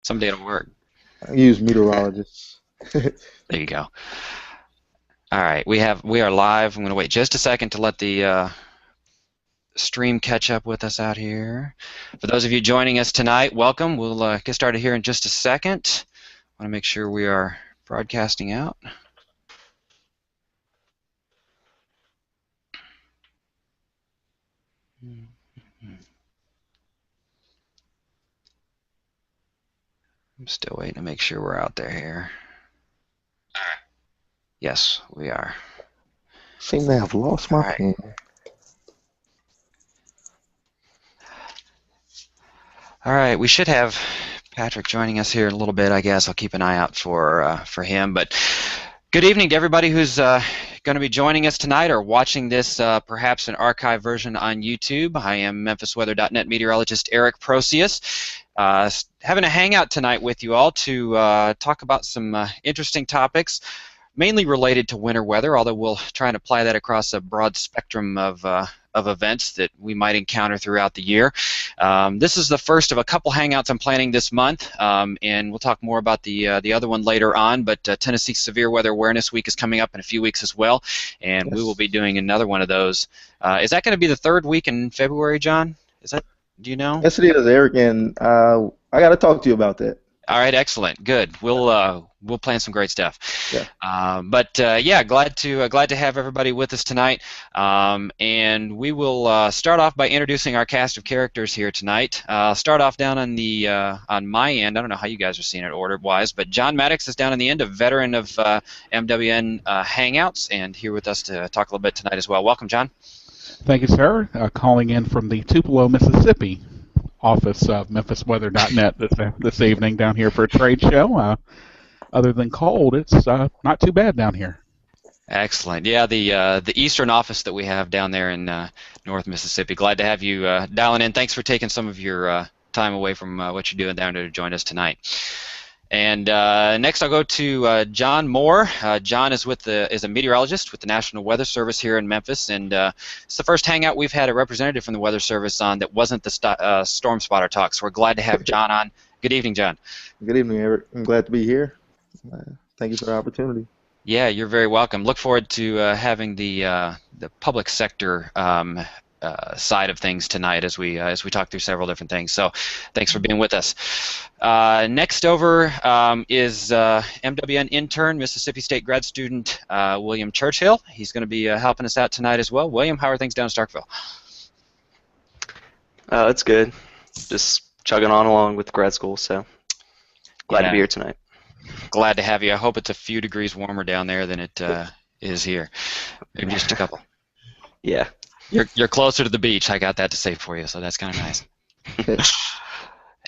Someday it'll work. I use meteorologists. There you go. All right, we are live. I'm going to wait just a second to let the stream catch up with us out here. For those of you joining us tonight, welcome. We'll get started here in just a second. I want to make sure we are broadcasting out. I'm still waiting to make sure we're out there here. Yes, we are. Seem to have lost All my right. pen. All right, we should have Patrick joining us here in a little bit, I guess. I'll keep an eye out for him. But good evening to everybody who's going to be joining us tonight or watching this perhaps an archive version on YouTube. I am MemphisWeather.net meteorologist Eric Procius. Having a hangout tonight with you all to talk about some interesting topics, mainly related to winter weather, although we'll try and apply that across a broad spectrum of events that we might encounter throughout the year. This is the first of a couple hangouts I'm planning this month, and we'll talk more about the other one later on, but Tennessee Severe Weather Awareness Week is coming up in a few weeks as well, and we will Yes. be doing another one of those. Is that going to be the third week in February, John? Is that, do you know? Yes, it is, Eric, and I got to talk to you about that. All right, excellent, good. We'll plan some great stuff. Yeah. Yeah, glad to have everybody with us tonight. And we will start off by introducing our cast of characters here tonight. Start off down on the on my end. I don't know how you guys are seeing it order-wise, but John Maddox is down on the end, a veteran of MWN Hangouts, and here with us to talk a little bit tonight as well. Welcome, John. Thank you, sir. Calling in from the Tupelo, Mississippi office of MemphisWeather.net this evening down here for a trade show. Other than cold, it's not too bad down here. Excellent. Yeah, the eastern office that we have down there in North Mississippi. Glad to have you dialing in. Thanks for taking some of your time away from what you're doing down there to join us tonight. And next, I'll go to John Moore. John is is a meteorologist with the National Weather Service here in Memphis, and it's the first hangout we've had a representative from the Weather Service on that wasn't the Storm Spotter talk. So we're glad to have John on. Good evening, John. Good evening, Eric. I'm glad to be here. Thank you for the opportunity. Yeah, you're very welcome. Look forward to having the public sector side of things tonight as we talk through several different things. So, thanks for being with us. Next over is MWN intern, Mississippi State grad student William Churchill. He's going to be helping us out tonight as well. William, how are things down in Starkville? It's good. Just chugging on along with grad school, so glad to be here tonight. Glad to have you. I hope it's a few degrees warmer down there than it is here. Maybe just a couple. Yeah. You're closer to the beach. I got that to say for you, so that's kind of nice.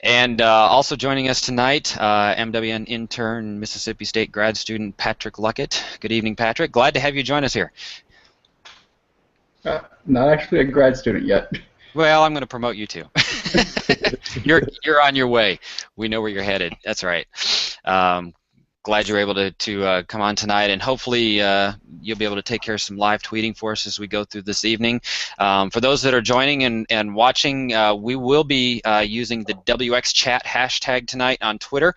And also joining us tonight, MWN intern, Mississippi State grad student Patrick Luckett. Good evening, Patrick. Glad to have you join us here. Not actually a grad student yet. Well, I'm going to promote you too. You're on your way. We know where you're headed. That's right. Glad you're able to come on tonight, and hopefully you'll be able to take care of some live tweeting for us as we go through this evening. For those that are joining and watching, we will be using the WX Chat hashtag tonight on Twitter.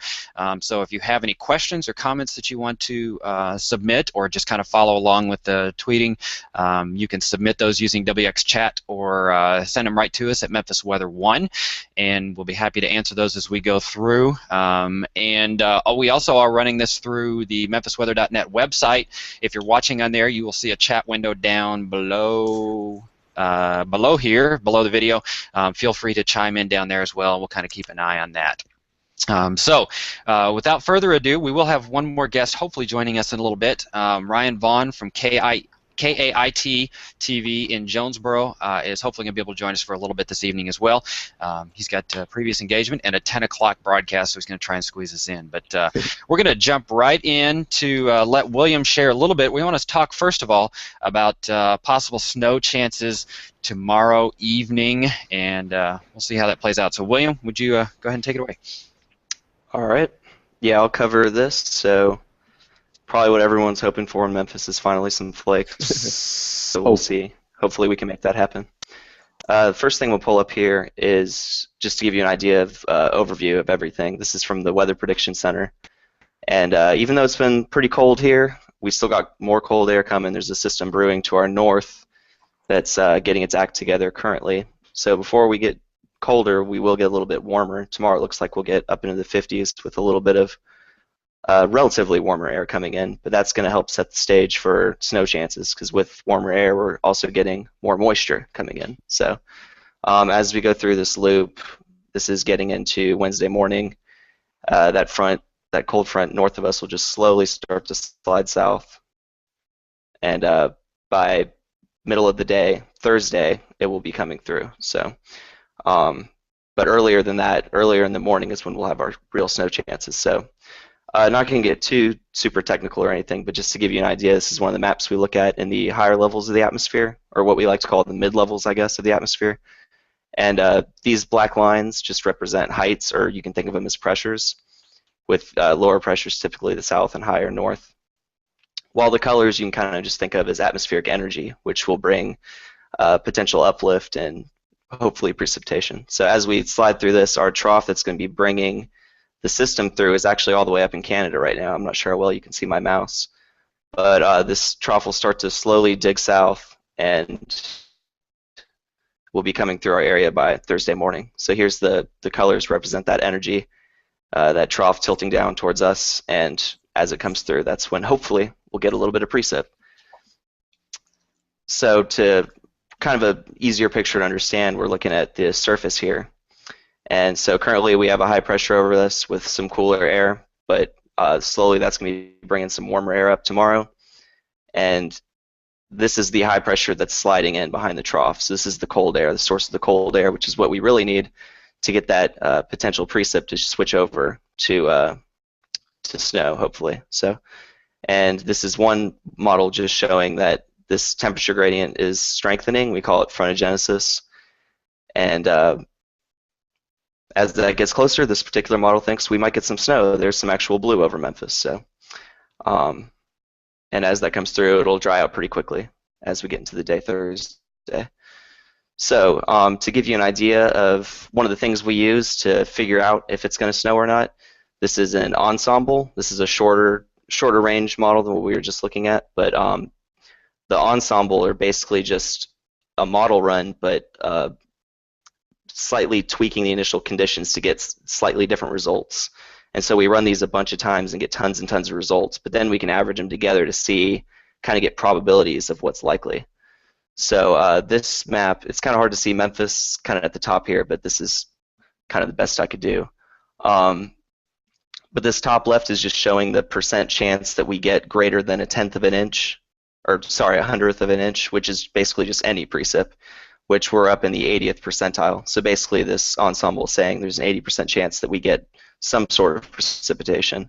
So if you have any questions or comments that you want to submit or just kind of follow along with the tweeting, you can submit those using WX Chat or send them right to us at MemphisWeather.net, and we'll be happy to answer those as we go through. We also are running this through the MemphisWeather.net website. If you're watching on there, you will see a chat window down below here, below the video. Feel free to chime in down there as well. We'll kind of keep an eye on that. Without further ado, we will have one more guest hopefully joining us in a little bit. Ryan Vaughn from KAIT TV in Jonesboro is hopefully going to be able to join us for a little bit this evening as well. He's got previous engagement and a 10 o'clock broadcast, so he's going to try and squeeze us in. But we're going to jump right in to let William share a little bit. We want to talk, first of all, about possible snow chances tomorrow evening, and we'll see how that plays out. So, William, would you go ahead and take it away? All right. Yeah, I'll cover this. So probably what everyone's hoping for in Memphis is finally some flakes. So we'll see. Hopefully we can make that happen. The first thing we'll pull up here is just to give you an idea of overview of everything. This is from the Weather Prediction Center. And even though it's been pretty cold here, we still got more cold air coming. There's a system brewing to our north that's getting its act together currently. So before we get colder, we will get a little bit warmer. Tomorrow it looks like we'll get up into the 50s with a little bit of relatively warmer air coming in, but that's going to help set the stage for snow chances because with warmer air, we're also getting more moisture coming in. So as we go through this loop, this is getting into Wednesday morning. That cold front north of us will just slowly start to slide south, and by middle of the day, Thursday, it will be coming through. So, but earlier than that, earlier in the morning is when we'll have our real snow chances. So, not going to get too super technical or anything, but just to give you an idea, this is one of the maps we look at in the higher levels of the atmosphere, or what we like to call the mid-levels, I guess, of the atmosphere. And these black lines just represent heights, or you can think of them as pressures, with lower pressures typically the south and higher north. While the colors you can kind of just think of as atmospheric energy, which will bring potential uplift and hopefully precipitation. So as we slide through this, our trough that's going to be bringing the system through is actually all the way up in Canada right now. I'm not sure how well you can see my mouse, but this trough will start to slowly dig south and will be coming through our area by Thursday morning. So here's the colors represent that energy, that trough tilting down towards us, and as it comes through, that's when hopefully we'll get a little bit of precip. So to kind of an easier picture to understand, we're looking at the surface here. And so currently we have a high pressure over this with some cooler air, but slowly that's going to be bringing some warmer air up tomorrow. And this is the high pressure that's sliding in behind the trough. So this is the cold air, the source of the cold air, which is what we really need to get that potential precip to switch over to snow, hopefully. So, and this is one model just showing that this temperature gradient is strengthening. We call it frontogenesis. And as that gets closer, this particular model thinks we might get some snow. There's some actual blue over Memphis. So, and as that comes through, it'll dry out pretty quickly as we get into the day Thursday. So to give you an idea of one of the things we use to figure out if it's going to snow or not, this is an ensemble. This is a shorter range model than what we were just looking at, but the ensemble are basically just a model run, but slightly tweaking the initial conditions to get slightly different results. And so we run these a bunch of times and get tons and tons of results, but then we can average them together to see, kind of get probabilities of what's likely. So this map, it's kind of hard to see Memphis kind of at the top here, but this is kind of the best I could do. But this top left is just showing the percent chance that we get greater than 1/10 of an inch, or sorry, 100th of an inch, which is basically just any precip, which we're up in the 80th percentile. So basically this ensemble is saying there's an 80% chance that we get some sort of precipitation.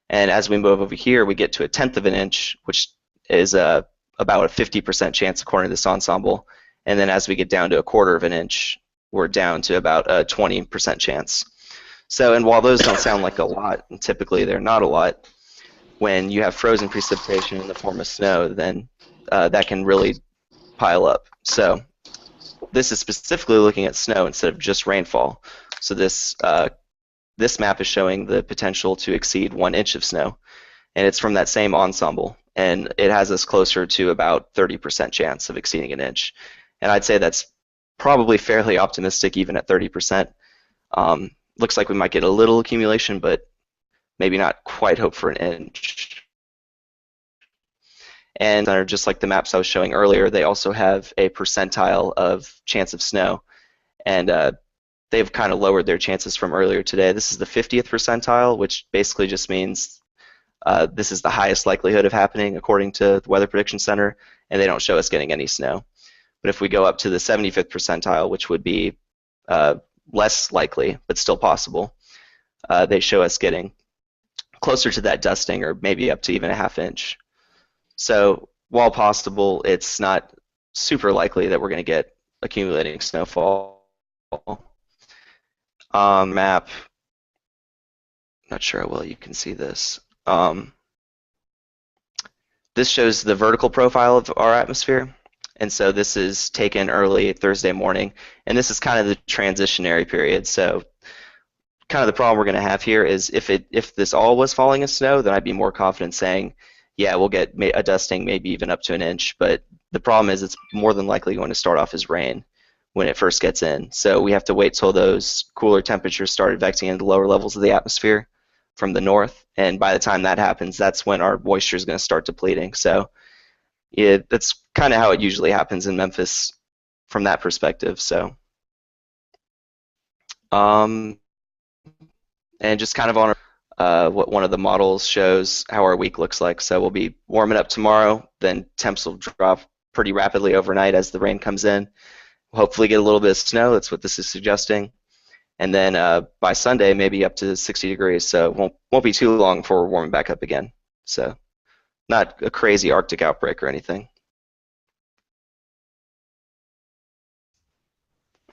And as we move over here, we get to 1/10 of an inch, which is about a 50% chance according to this ensemble. And then as we get down to 1/4 of an inch, we're down to about a 20% chance. So, and while those don't sound like a lot, and typically they're not a lot, when you have frozen precipitation in the form of snow, then that can really pile up. So this is specifically looking at snow instead of just rainfall. So this map is showing the potential to exceed 1 inch of snow, and it's from that same ensemble, and it has us closer to about 30% chance of exceeding 1 inch. And I'd say that's probably fairly optimistic even at 30%. Looks like we might get a little accumulation, but maybe not quite hope for 1 inch. And just like the maps I was showing earlier, they also have a percentile of chance of snow, and they've kind of lowered their chances from earlier today. This is the 50th percentile, which basically just means this is the highest likelihood of happening according to the Weather Prediction Center, and they don't show us getting any snow. But if we go up to the 75th percentile, which would be less likely but still possible, they show us getting closer to that dusting, or maybe up to even a 1/2 inch. So while possible, it's not super likely that we're going to get accumulating snowfall. Map, not sure how well you can see this. This shows the vertical profile of our atmosphere, and so this is taken early Thursday morning, and this is kind of the transitionary period. So kind of the problem we're going to have here is if this all was falling as snow, then I'd be more confident saying, yeah, we'll get a dusting, maybe even up to an inch. But the problem is it's more than likely going to start off as rain when it first gets in. So we have to wait till those cooler temperatures start advecting into the lower levels of the atmosphere from the north. And by the time that happens, that's when our moisture is going to start depleting. So yeah, that's kind of how it usually happens in Memphis from that perspective. So, and just kind of on what one of the models shows how our week looks like. So we'll be warming up tomorrow, then temps will drop pretty rapidly overnight as the rain comes in. We'll hopefully get a little bit of snow. That's what this is suggesting. And then by Sunday, maybe up to 60 degrees. So it won't be too long before we're warming back up again. So not a crazy Arctic outbreak or anything.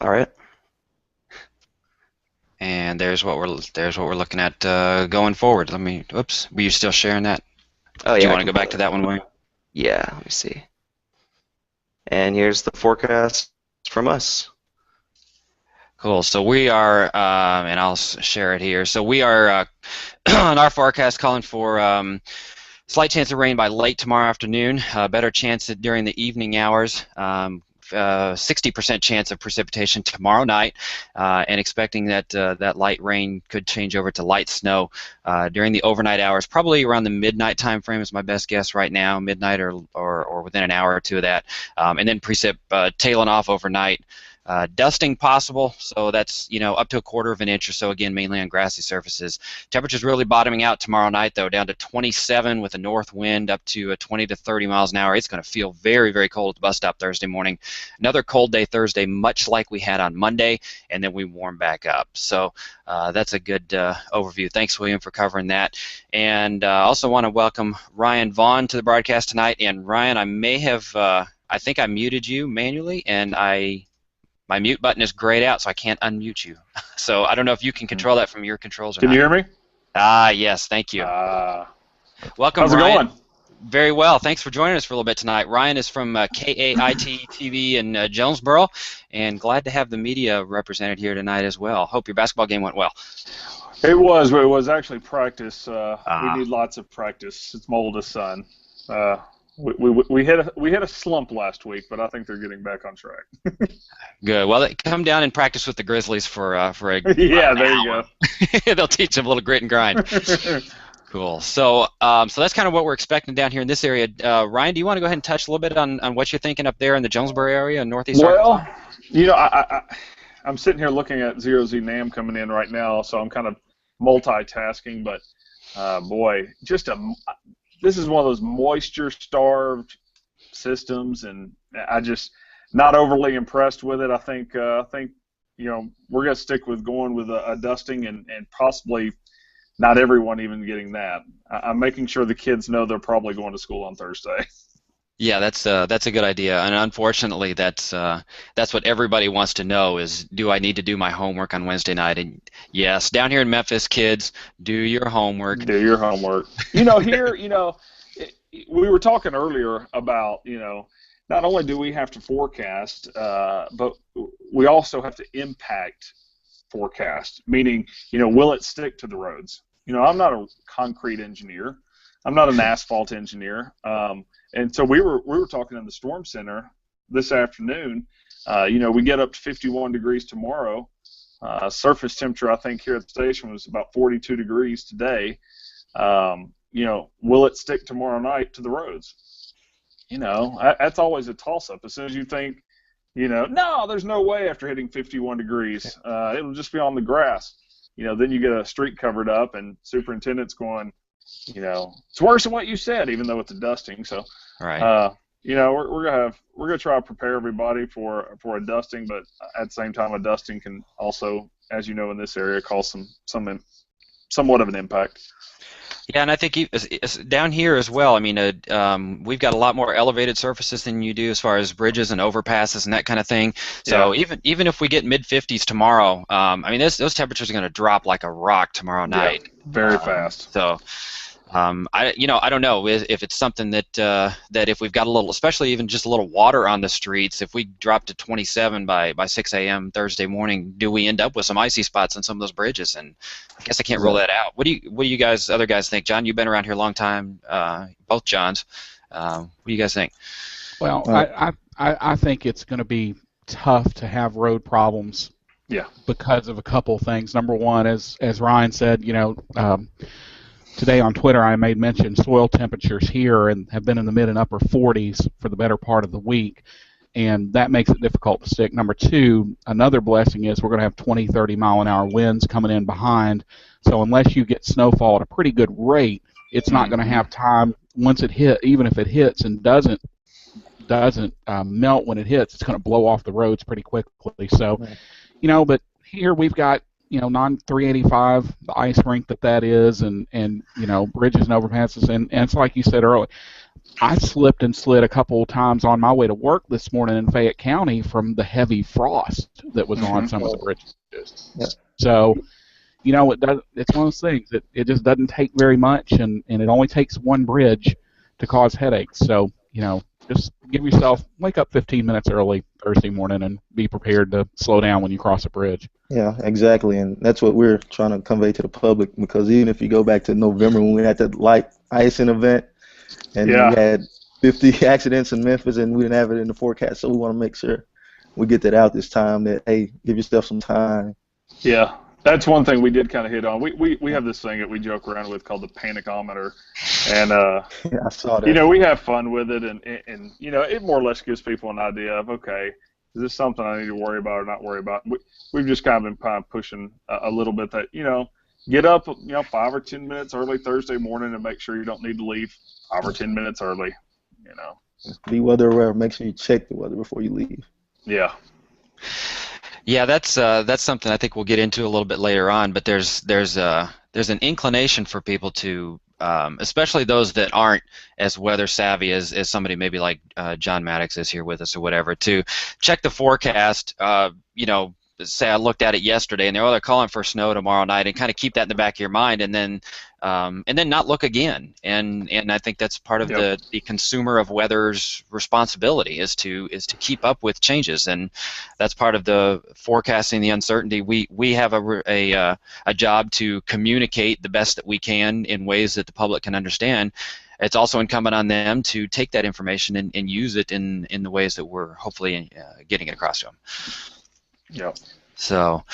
All right. And there's what we're looking at going forward. Oops, were you still sharing that? Oh yeah. Do you want to go back to that one, William? Yeah, let me see. And here's the forecast from us. Cool. So we are, and I'll share it here. So we are on our forecast calling for slight chance of rain by late tomorrow afternoon. Better chance during the evening hours. 60% chance of precipitation tomorrow night, and expecting that that light rain could change over to light snow during the overnight hours, probably around the midnight time frame is my best guess right now, midnight or within an hour or two of that, and then precip tailing off overnight. Dusting possible, so that's up to 1/4 of an inch or so, again mainly on grassy surfaces. Temperatures really bottoming out tomorrow night though, down to 27 with a north wind up to 20 to 30 miles an hour. It's going to feel very, very cold at the bus stop Thursday morning. Another cold day Thursday, much like we had on Monday, and then we warm back up. So that's a good overview. Thanks, William, for covering that. And I also want to welcome Ryan Vaughn to the broadcast tonight. And Ryan, I may have, I think I muted you manually, and my mute button is grayed out, so I can't unmute you. So I don't know if you can control that from your controls or Can not. you hear me? Yes, thank you. Welcome, how's it Ryan. going? Very well. Thanks for joining us for a little bit tonight. Ryan is from KAIT TV in Jonesboro, and glad to have the media represented here tonight as well. Hope your basketball game went well. It was actually practice. We need lots of practice. It's my oldest son. We hit a slump last week, but I think they're getting back on track. Good. Well, come down and practice with the Grizzlies for a yeah, there you go. They'll teach them a little grit and grind. Cool. So so that's kind of what we're expecting down here in this area. Ryan, do you want to go ahead and touch a little bit on what you're thinking up there in the Jonesboro area in northeast Arkansas? Well, I'm sitting here looking at 0Z NAM coming in right now, so I'm kind of multitasking, but boy, this is one of those moisture-starved systems, and I just not overly impressed with it. I think we're going to stick with going with a dusting and possibly not everyone even getting that. I'm making sure the kids know they're probably going to school on Thursday. Yeah, that's a good idea, and unfortunately, that's what everybody wants to know is, do I need to do my homework on Wednesday night? And yes, down here in Memphis, kids, do your homework. Do your homework. Here, we were talking earlier about, not only do we have to forecast, but we also have to impact forecast, meaning, will it stick to the roads? I'm not a concrete engineer. I'm not an asphalt engineer. And so we were talking in the Storm Center this afternoon. We get up to 51 degrees tomorrow. Surface temperature, I think, here at the station was about 42 degrees today. Will it stick tomorrow night to the roads? That's always a toss-up. As soon as you think, no, there's no way after hitting 51 degrees. It'll just be on the grass. Then you get a street covered up, and superintendent's going, it's worse than what you said, even though it's a dusting. So, right. We're gonna try to prepare everybody for a dusting, but at the same time, a dusting can also, as you know, in this area, cause somewhat of an impact. Yeah, and I think down here as well. I mean, we've got a lot more elevated surfaces than you do as far as bridges and overpasses and that kind of thing. So even if we get mid-50s tomorrow, those temperatures are going to drop like a rock tomorrow night. Yeah, very fast. So I don't know if it's something that that if we've got a little, especially even just a little water on the streets, if we drop to 27 by 6 a.m. Thursday morning, do we end up with some icy spots on some of those bridges? And I guess I can't rule that out. What do you guys, other guys, think? John, you've been around here a long time. Both Johns. What do you guys think? Well, I think it's going to be tough to have road problems. Yeah. Because of a couple things. Number one, as Ryan said, today on Twitter I made mention soil temperatures here and have been in the mid and upper 40s for the better part of the week, and that makes it difficult to stick. Number two, another blessing is we're going to have 20, 30 mile an hour winds coming in behind, so unless you get snowfall at a pretty good rate, it's not going to have time once it hit, even if it hits and doesn't melt when it hits, it's going to blow off the roads pretty quickly. So, but here we've got non 385, the ice rink that is, and bridges and overpasses, and it's like you said earlier, I slipped and slid a couple of times on my way to work this morning in Fayette County from the heavy frost that was on some of the bridges. Yeah. So, it's one of those things that it just doesn't take very much, and it only takes one bridge to cause headaches. So, just wake up 15 minutes early Thursday morning and be prepared to slow down when you cross a bridge. Yeah, exactly, and that's what we're trying to convey to the public, because even if you go back to November when we had that light icing event and we had 50 accidents in Memphis and we didn't have it in the forecast, so we want to make sure we get that out this time, that, hey, give yourself some time. Yeah, that's one thing we did kind of hit on. We have this thing that we joke around with called the panicometer, and I saw that. we have fun with it, and it more or less gives people an idea of, okay, is this something I need to worry about or not worry about? We've just kind of been pushing a little bit that, get up 5 or 10 minutes early Thursday morning and make sure you don't need to leave 5 or 10 minutes early. Be weather aware. Make sure you check the weather before you leave. Yeah. Yeah, that's something I think we'll get into a little bit later on. But there's an inclination for people to, especially those that aren't as weather savvy as somebody maybe like John Maddox is here with us or whatever, to check the forecast. Say I looked at it yesterday and they're calling for snow tomorrow night, and kind of keep that in the back of your mind, and then not look again. And I think that's part of the consumer of weather's responsibility is to keep up with changes, and that's part of the forecasting the uncertainty. We have a job to communicate the best that we can in ways that the public can understand. It's also incumbent on them to take that information and use it in the ways that we're hopefully getting it across to them. Yeah. So,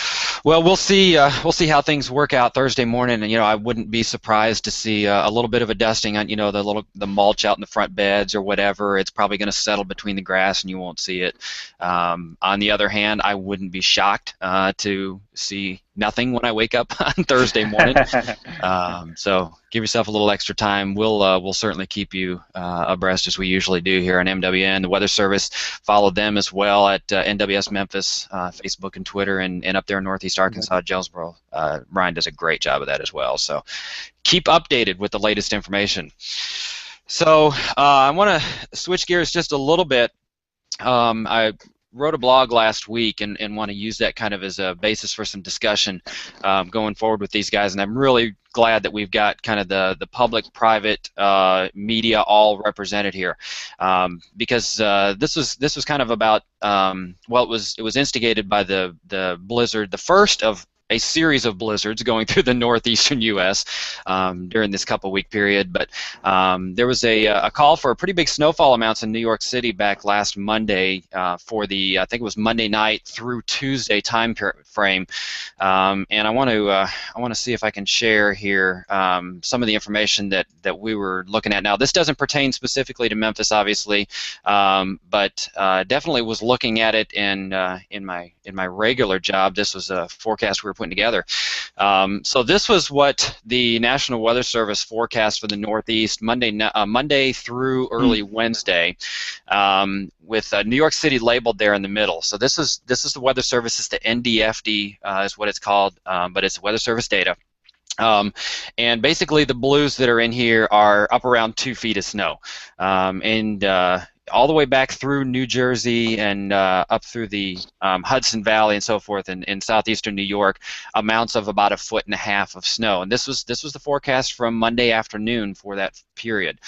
well, we'll see how things work out Thursday morning, and I wouldn't be surprised to see a little bit of a dusting on the mulch out in the front beds or whatever. It's probably going to settle between the grass and you won't see it. On the other hand, I wouldn't be shocked to see nothing when I wake up on Thursday morning. So give yourself a little extra time. We'll certainly keep you abreast as we usually do here on MWN. The Weather Service, follow them as well at NWS Memphis, Facebook and Twitter, and up there in Northeast Arkansas, Jonesboro. Ryan does a great job of that as well. So keep updated with the latest information. So I want to switch gears just a little bit. I wrote a blog last week and want to use that kind of as a basis for some discussion going forward with these guys, and I'm really glad that we've got kind of the public-private media all represented here, because this was kind of about it was instigated by the blizzard, the first of a series of blizzards going through the northeastern U.S. During this couple-week period. But there was a call for pretty big snowfall amounts in New York City back last Monday for the, I think it was Monday night through Tuesday time frame. And I want to see if I can share here some of the information that we were looking at. Now, this doesn't pertain specifically to Memphis, obviously, but definitely was looking at it in my regular job. This was a forecast we were putting together. So this was what the National Weather Service forecast for the Northeast Monday through early Wednesday, with New York City labeled there in the middle. So this is the Weather Service. It's the NDFD is what it's called, but it's Weather Service data. And basically the blues that are in here are up around 2 feet of snow. And all the way back through New Jersey and up through the Hudson Valley and so forth in southeastern New York, amounts of about 1.5 feet of snow. And this was the forecast from Monday afternoon for that period.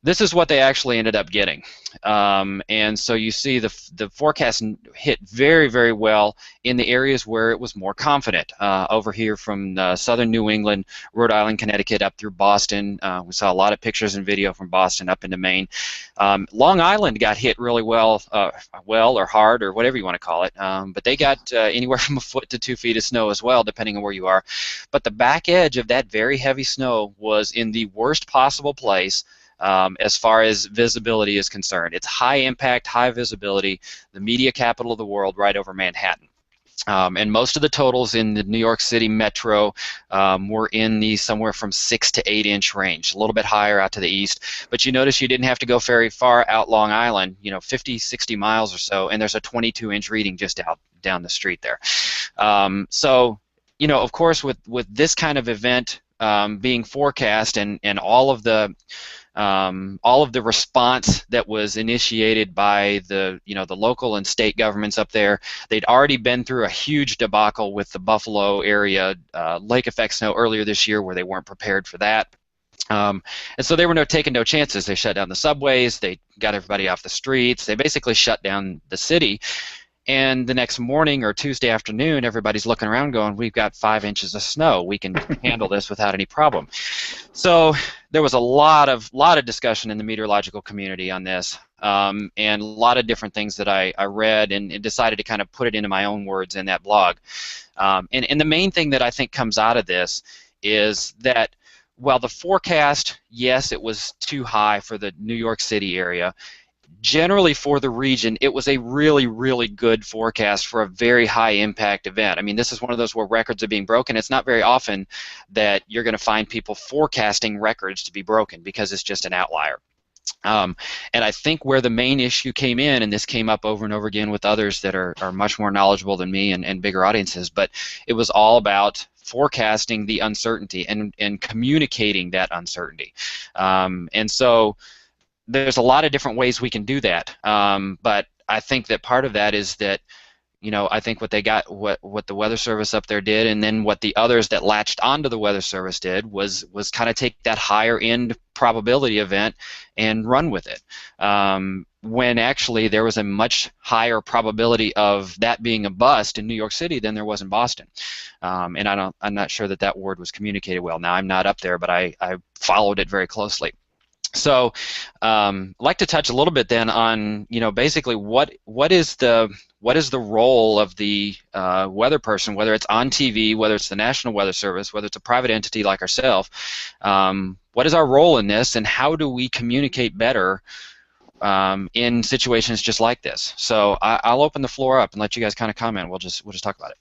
This is what they actually ended up getting. And so you see the forecast hit very, very well in the areas where it was more confident. Over here from southern New England, Rhode Island, Connecticut, up through Boston. We saw a lot of pictures and video from Boston up into Maine. Long Island got hit really well or hard or whatever you want to call it. But they got anywhere from 1 foot to 2 feet of snow as well, depending on where you are. But the back edge of that very heavy snow was in the worst possible place. As far as visibility is concerned. It's high impact, high visibility, the media capital of the world right over Manhattan. And most of the totals in the New York City metro were in the somewhere from 6 to 8 inch range, a little bit higher out to the east. But you notice you didn't have to go very far out Long Island, 50, 60 miles or so, and there's a 22-inch reading just out down the street there. So, of course, with this kind of event being forecast and all of the response that was initiated by the local and state governments up there. They'd already been through a huge debacle with the Buffalo area lake effect snow earlier this year where they weren't prepared for that. And so they were taking no chances. They shut down the subways. They got everybody off the streets. They basically shut down the city. And the next morning or Tuesday afternoon, everybody's looking around going, we've got 5 inches of snow. We can handle this without any problem. So there was a lot of discussion in the meteorological community on this, and a lot of different things that I read and decided to kind of put it into my own words in that blog. And the main thing that I think comes out of this is that while the forecast, yes, it was too high for the New York City area, generally for the region, it was a really, really good forecast for a very high impact event. I mean, this is one of those where records are being broken. It's not very often that you're going to find people forecasting records to be broken because it's just an outlier. And I think where the main issue came in, and this came up over and over again with others that are much more knowledgeable than me and bigger audiences, but it was all about forecasting the uncertainty and communicating that uncertainty. And so there's a lot of different ways we can do that, but I think that part of that is that, I think what the Weather Service up there did, and then what the others that latched onto the Weather Service did was kind of take that higher end probability event and run with it. When actually there was a much higher probability of that being a bust in New York City than there was in Boston. And I'm not sure that word was communicated well. Now I'm not up there, but I followed it very closely. So I'd like to touch a little bit then on, basically what is the role of the weather person, whether it's on TV, whether it's the National Weather Service, whether it's a private entity like ourselves. What is our role in this, and how do we communicate better in situations just like this? So I'll open the floor up and let you guys kind of comment. We'll just talk about it.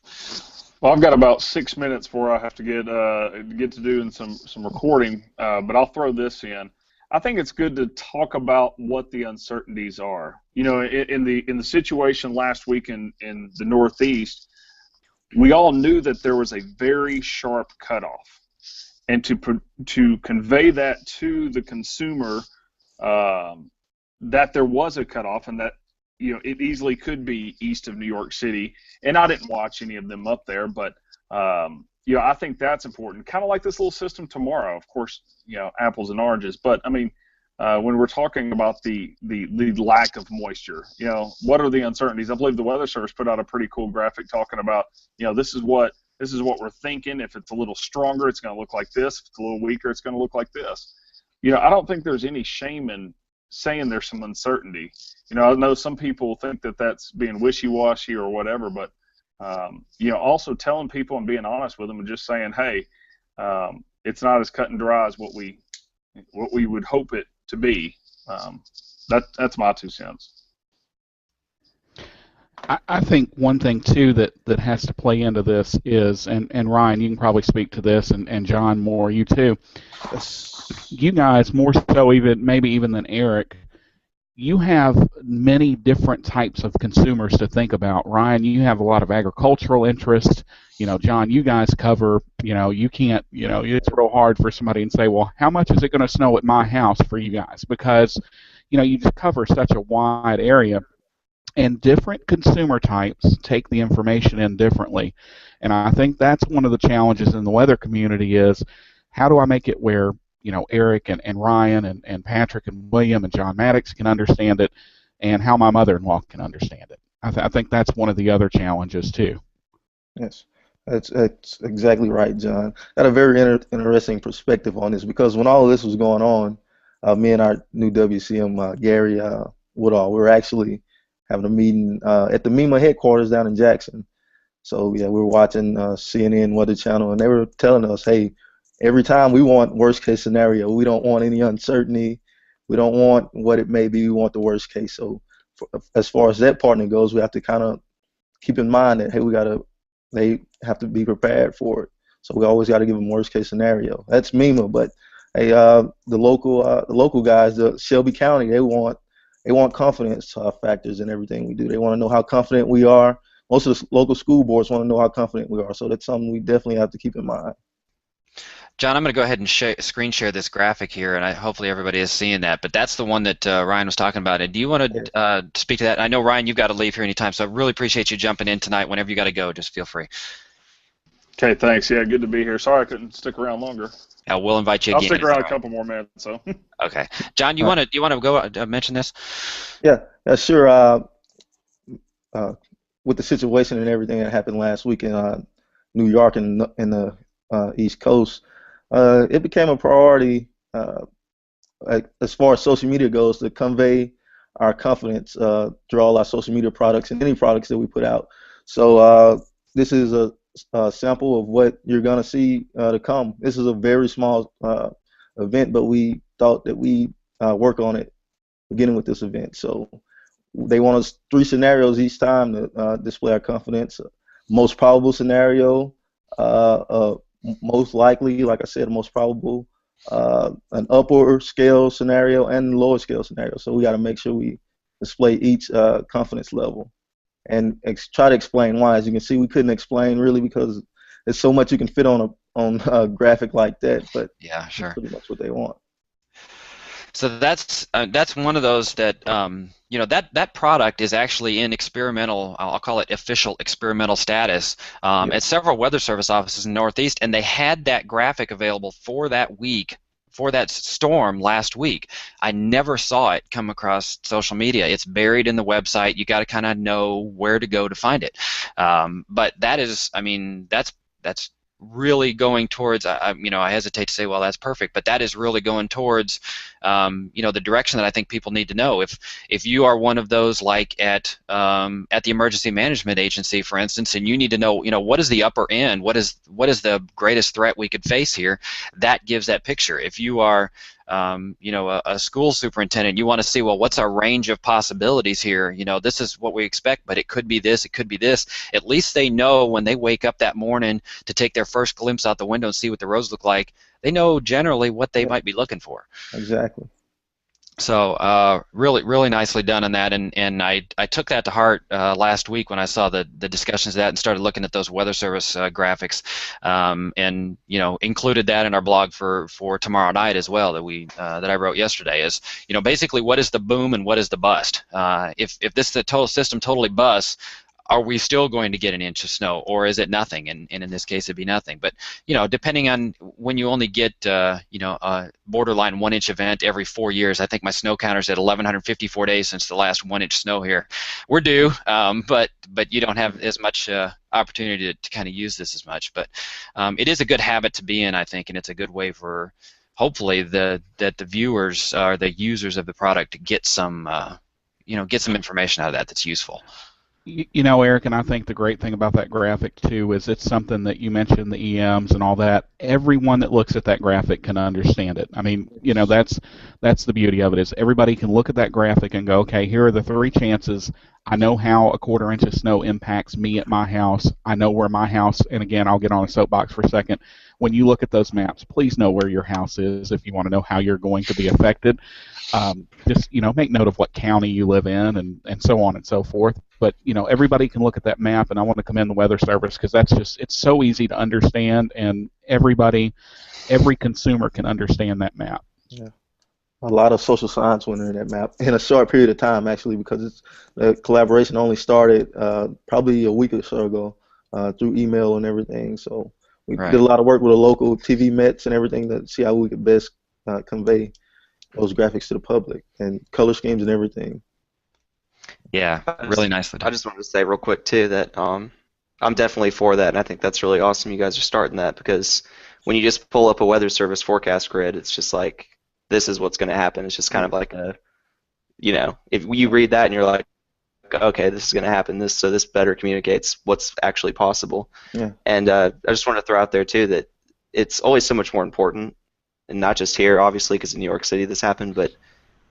Well, I've got about 6 minutes before I have to get to doing some recording, but I'll throw this in. I think it's good to talk about what the uncertainties are. In the situation last week in the Northeast, we all knew that there was a very sharp cutoff, and to convey that to the consumer, that there was a cutoff and that it easily could be east of New York City. And I didn't watch any of them up there, but I think that's important. Kind of like this little system tomorrow, of course, apples and oranges. But I mean, when we're talking about the lack of moisture, what are the uncertainties? I believe the Weather Service put out a pretty cool graphic talking about, this is what we're thinking. If it's a little stronger, it's going to look like this. If it's a little weaker, it's going to look like this. I don't think there's any shame in saying there's some uncertainty. I know some people think that that's being wishy-washy or whatever, but also telling people and being honest with them and just saying, hey, it's not as cut and dry as what we would hope it to be. That's my 2 cents. I think one thing too that has to play into this is, and Ryan, you can probably speak to this, and John more, you too. You guys more so maybe even than Eric, you have many different types of consumers to think about. Ryan, you have a lot of agricultural interest. John, you guys cover, you can't, it's real hard for somebody to say, well, how much is it going to snow at my house for you guys? Because, you just cover such a wide area. And different consumer types take the information in differently. And I think that's one of the challenges in the weather community is how do I make it where, Eric and Ryan and Patrick and William and John Maddox can understand it, and how my mother-in-law can understand it. I think that's one of the other challenges too. Yes, that's exactly right, John. Got a very interesting perspective on this because when all of this was going on, me and our new WCM, Gary Woodall, we were actually having a meeting at the MEMA headquarters down in Jackson. So yeah, we were watching CNN Weather Channel, and they were telling us, hey, every time we want worst case scenario. We don't want any uncertainty. We don't want what it may be. We want the worst case. So as far as that partner goes, we have to kind of keep in mind that, hey, they have to be prepared for it. So we always got to give them worst case scenario. That's MEMA, but hey, the local guys, the Shelby County, they want confidence factors in everything we do. They want to know how confident we are. Most of the local school boards want to know how confident we are. So that's something we definitely have to keep in mind. John, I'm going to go ahead and screen share this graphic here, and hopefully everybody is seeing that. But that's the one that Ryan was talking about. And do you want to speak to that? I know, Ryan, you've got to leave here anytime, so I really appreciate you jumping in tonight. Whenever you got to go, just feel free. Okay, thanks. Yeah, good to be here. Sorry I couldn't stick around longer. We'll invite you again. I'll stick around a couple more minutes. So. Okay, John, you want to go mention this? Yeah, sure. With the situation and everything that happened last week in New York and in the East Coast, it became a priority as far as social media goes to convey our confidence through all our social media products and any products that we put out. So this is a sample of what you're going to see to come. This is a very small event, but we thought that we work on it beginning with this event. So they want us 3 scenarios each time to display our confidence. Most probable scenario, most likely, like I said, most probable, an upper scale scenario, and lower scale scenario. So we got to make sure we display each confidence level and try to explain why. As you can see, we couldn't explain really because there's so much you can fit on a graphic like that. But yeah, sure, that's pretty much what they want. So that's one of those that that product is actually in experimental, I'll call it official experimental status at several Weather Service offices in the Northeast, and they had that graphic available for that week, for that storm last week. I never saw it come across social media. It's buried in the website. You got to kind of know where to go to find it. But that is, I mean, that's really going towards, I hesitate to say, well, that's perfect, but that is really going towards, the direction that I think people need to know. If you are one of those, like at the Emergency Management Agency, for instance, and you need to know, what is the upper end, what is the greatest threat we could face here, that gives that picture. If you are a school superintendent, you want to see, well, what's our range of possibilities here? This is what we expect, but it could be this, it could be this. At least they know when they wake up that morning to take their first glimpse out the window and see what the roads look like, they know generally what they might be looking for. Exactly. So really, really nicely done on that, and I took that to heart last week when I saw the discussions of that and started looking at those Weather Service graphics, and included that in our blog for tomorrow night as well that I wrote yesterday. Is basically what is the boom and what is the bust? If the total system totally busts, are we still going to get an inch of snow, or is it nothing? And in this case, it'd be nothing. But depending on when you only get a borderline 1-inch event every 4 years, I think my snow counter's at 1,154 days since the last 1-inch snow here. We're due, but you don't have as much opportunity to kind of use this as much. But it is a good habit to be in, I think, and it's a good way for hopefully that the viewers or the users of the product to get some information out of that's useful. Eric, and I think the great thing about that graphic too is it's something that you mentioned, the EMs and all that. Everyone that looks at that graphic can understand it. I mean, that's the beauty of it, is everybody can look at that graphic and go, okay, here are the 3 chances. I know how a 1/4 inch of snow impacts me at my house. I know where my house, and again, I'll get on a soapbox for a second. When you look at those maps, please know where your house is if you want to know how you're going to be affected. Just make note of what county you live in and so on and so forth. But everybody can look at that map, and I want to commend the Weather Service because it's so easy to understand, and every consumer can understand that map. Yeah. A lot of social science went into that map in a short period of time, actually, because the collaboration only started probably a week or so ago through email and everything. So we did a lot of work with the local TV Mets and everything to see how we could best convey those graphics to the public and color schemes and everything. Yeah, really nicely done. I just wanted to say real quick too that I'm definitely for that, and I think that's really awesome you guys are starting that, because when you just pull up a weather service forecast grid, it's just like, this is what's going to happen. It's just kind of like a, if you read that and you're like, okay, this is going to happen, so this better communicates what's actually possible. Yeah. And I just want to throw out there too that it's always so much more important, and not just here, obviously, because in New York City this happened, but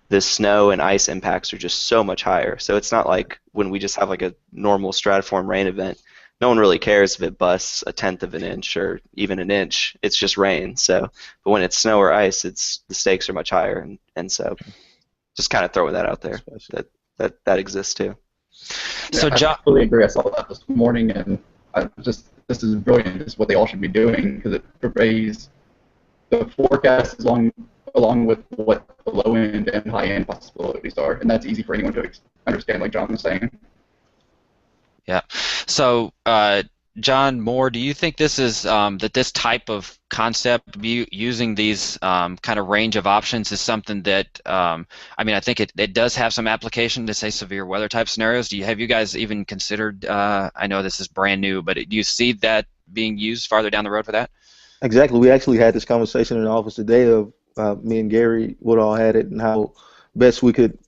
the snow and ice impacts are just so much higher. So it's not like when we just have like a normal stratiform rain event, no one really cares if it busts a tenth of an inch or even an inch. It's just rain. So, but when it's snow or ice, the stakes are much higher, and so just kind of throwing that out there that exists too. So I completely agree. I saw that this morning, and this is brilliant. This is what they all should be doing, because it conveys the forecast along with what the low end and high end possibilities are, and that's easy for anyone to understand, like John was saying. Yeah. So, John Moore, do you think this is that this type of concept, using these kind of range of options, is something that I mean, I think it does have some application to, say, severe weather type scenarios. Have you guys even considered? I know this is brand new, but do you see that being used farther down the road for that? Exactly. We actually had this conversation in the office today of me and Gary Woodall had it, and how best we could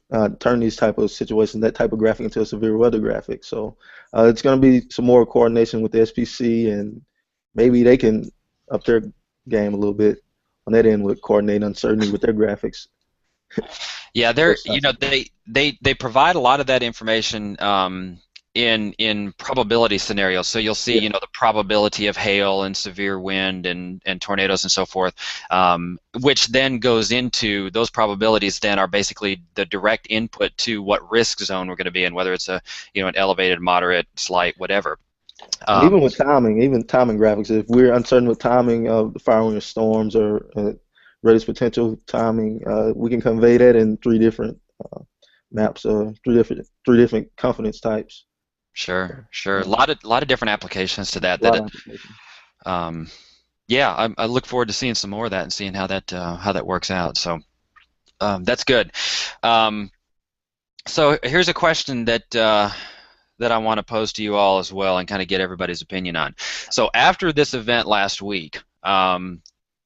turn these type of situations, that type of graphic, into a severe weather graphic. So it's going to be some more coordination with the SPC, and maybe they can up their game a little bit on that end with coordinating uncertainty with their graphics. Yeah, they provide a lot of that information in probability scenarios. So you'll see, the probability of hail and severe wind and tornadoes and so forth, which then goes into, those probabilities then are basically the direct input to what risk zone we're going to be in, whether it's an elevated, moderate, slight, whatever. And even with timing, graphics, if we're uncertain with timing of the following storms or greatest potential timing, we can convey that in three different maps, three different confidence types. Sure. A lot of different applications to that. Yeah, I look forward to seeing some more of that and seeing how that works out. So that's good. So here's a question that I want to pose to you all as well, and kind of get everybody's opinion on. So after this event last week,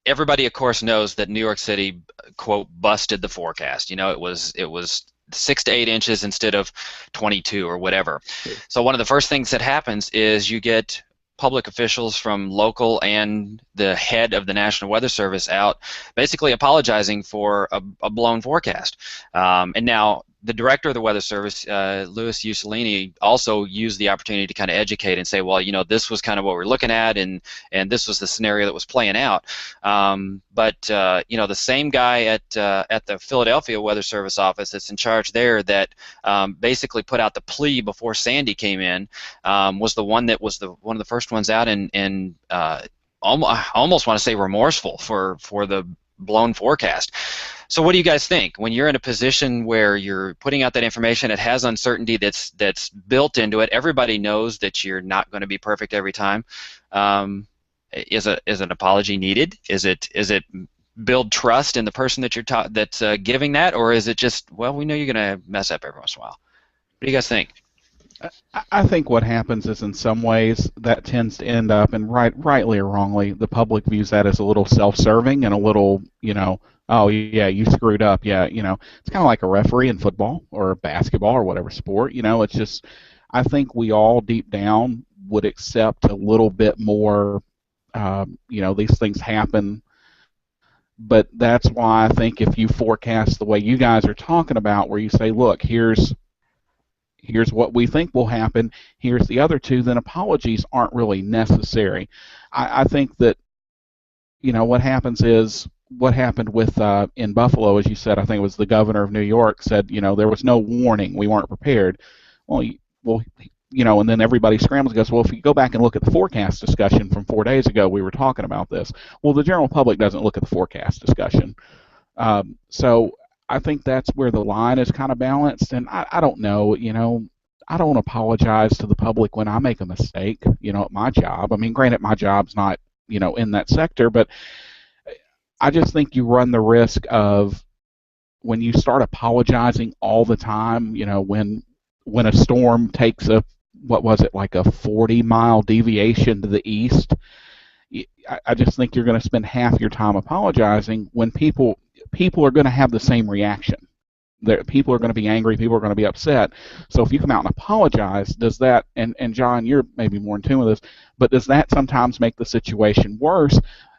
everybody of course knows that New York City, quote, busted the forecast. It was 6 to 8 inches instead of 22 or whatever. So one of the first things that happens is you get public officials from local and the head of the National Weather Service out basically apologizing for a blown forecast. And now the director of the Weather Service, Louis Ussolini, also used the opportunity to kind of educate and say, well, this was kind of what we're looking at, and this was the scenario that was playing out. But the same guy at the Philadelphia Weather Service office that's in charge there, that basically put out the plea before Sandy came in, was the one that was one of the first ones out, and I almost want to say remorseful for the blown forecast. So what do you guys think when you're in a position where you're putting out that information? It has uncertainty that's built into it. Everybody knows that you're not going to be perfect every time. Is an apology needed? Is it build trust in the person that that's giving that, or is it just, well, we know you're going to mess up every once in a while? What do you guys think? I think what happens is, in some ways, that tends to end up, and rightly or wrongly, the public views that as a little self-serving and a little, oh yeah, you screwed up. Yeah, it's kind of like a referee in football or basketball or whatever sport. It's just, I think we all deep down would accept a little bit more. These things happen, but that's why I think if you forecast the way you guys are talking about, where you say, look, here's what we think will happen, here's the other two, then apologies aren't really necessary. I think that, what happens is, what happened with in Buffalo, as you said, I think it was the governor of New York said, there was no warning, we weren't prepared. And then everybody scrambles and goes, well, if you go back and look at the forecast discussion from 4 days ago, we were talking about this. Well, the general public doesn't look at the forecast discussion. So I think that's where the line is kind of balanced, and I don't know, I don't apologize to the public when I make a mistake, at my job. I mean, granted, my job's not, in that sector, but I just think you run the risk of when you start apologizing all the time, when a storm takes what was it, like a 40-mile deviation to the east, I just think you're going to spend half your time apologizing when people are going to have the same reaction. People are going to be angry. People are going to be upset. So if you come out and apologize, does that, and John, you're maybe more in tune with this, but does that sometimes make the situation worse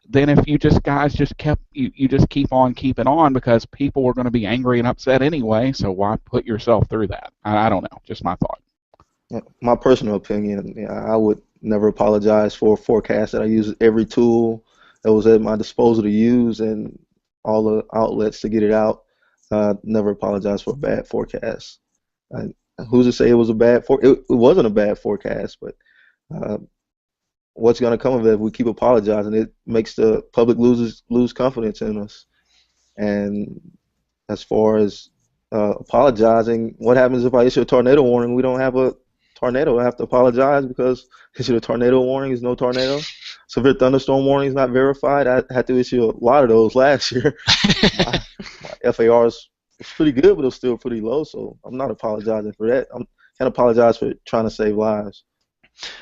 than if you guys just keep on keeping on, because people are going to be angry and upset anyway, so why put yourself through that? I don't know, just my thought. My personal opinion, I would never apologize for a forecast that I use every tool that was at my disposal to use and all the outlets to get it out. Never apologize for a bad forecast. Who's to say it was a bad it wasn't a bad forecast, but what's going to come of it if we keep apologizing? It makes the public lose confidence in us. And as far as apologizing, what happens if I issue a tornado warning? We don't have a tornado. I have to apologize because issue a tornado warning is no tornado. Severe thunderstorm warning is not verified. I had to issue a lot of those last year. My FAR was pretty good, but it was still pretty low, so I'm not apologizing for that. I can't apologize for trying to save lives.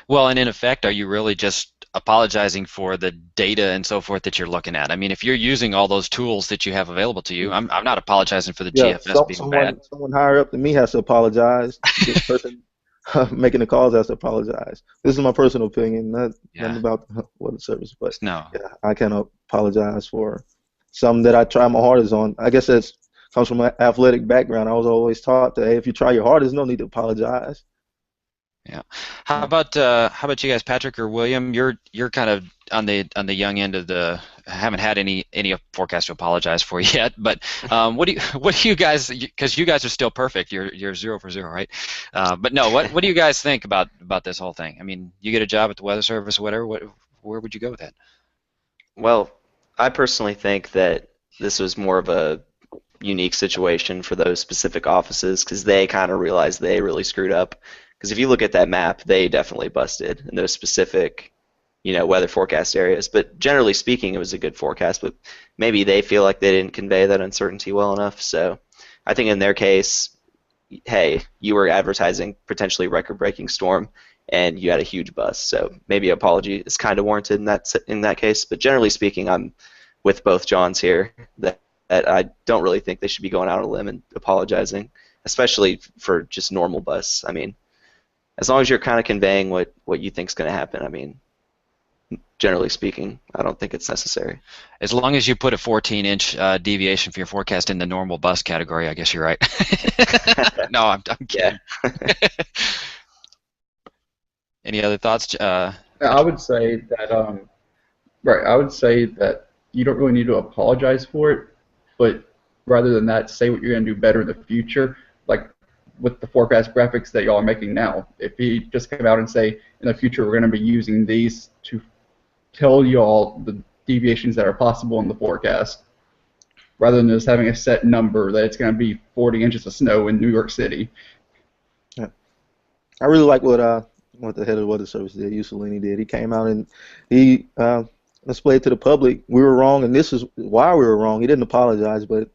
Well, and in effect, are you really just apologizing for the data and so forth that you're looking at? I mean, if you're using all those tools that you have available to you, I'm not apologizing for the GFS being bad. Someone higher up than me has to apologize. This person making the calls has to apologize. This is my personal opinion, not about the weather service, but no. Yeah, I cannot apologize for something that I try my hardest on. I guess that comes from my athletic background. I was always taught that, hey, if you try your hardest, no need to apologize. Yeah. How about you guys, Patrick or William? You're kind of on the young end of the. I haven't had any forecast to apologize for yet, but what do you guys? Because you guys are still perfect. You're 0 for 0, right? But no, what do you guys think about this whole thing? I mean, you get a job at the Weather Service or whatever. Where would you go with that? Well, I personally think that this was more of a unique situation for those specific offices because they kind of realized they really screwed up. Because if you look at that map, they definitely busted in those specific, weather forecast areas. But generally speaking, it was a good forecast. But maybe they feel like they didn't convey that uncertainty well enough. So I think in their case, hey, you were advertising potentially record-breaking storm, and you had a huge bust. So maybe an apology is kind of warranted in that case. But generally speaking, I'm with both Johns here that I don't really think they should be going out on a limb and apologizing, especially for just normal busts. I mean, as long as you're kind of conveying what you think is going to happen, I mean, generally speaking, I don't think it's necessary. As long as you put a 14-inch deviation for your forecast in the normal bust category, I guess you're right. No, I'm kidding. Yeah. Any other thoughts? I would say that I would say that you don't really need to apologize for it, but rather than that, say what you're going to do better in the future, like with the forecast graphics that y'all are making now. If you just come out and say, in the future, we're going to be using these to tell y'all the deviations that are possible in the forecast, rather than just having a set number that it's going to be 40 inches of snow in New York City. Yeah. I really like what the head of the Weather Service did, Mussolini did. He came out and he displayed to the public we were wrong, and this is why we were wrong. He didn't apologize, but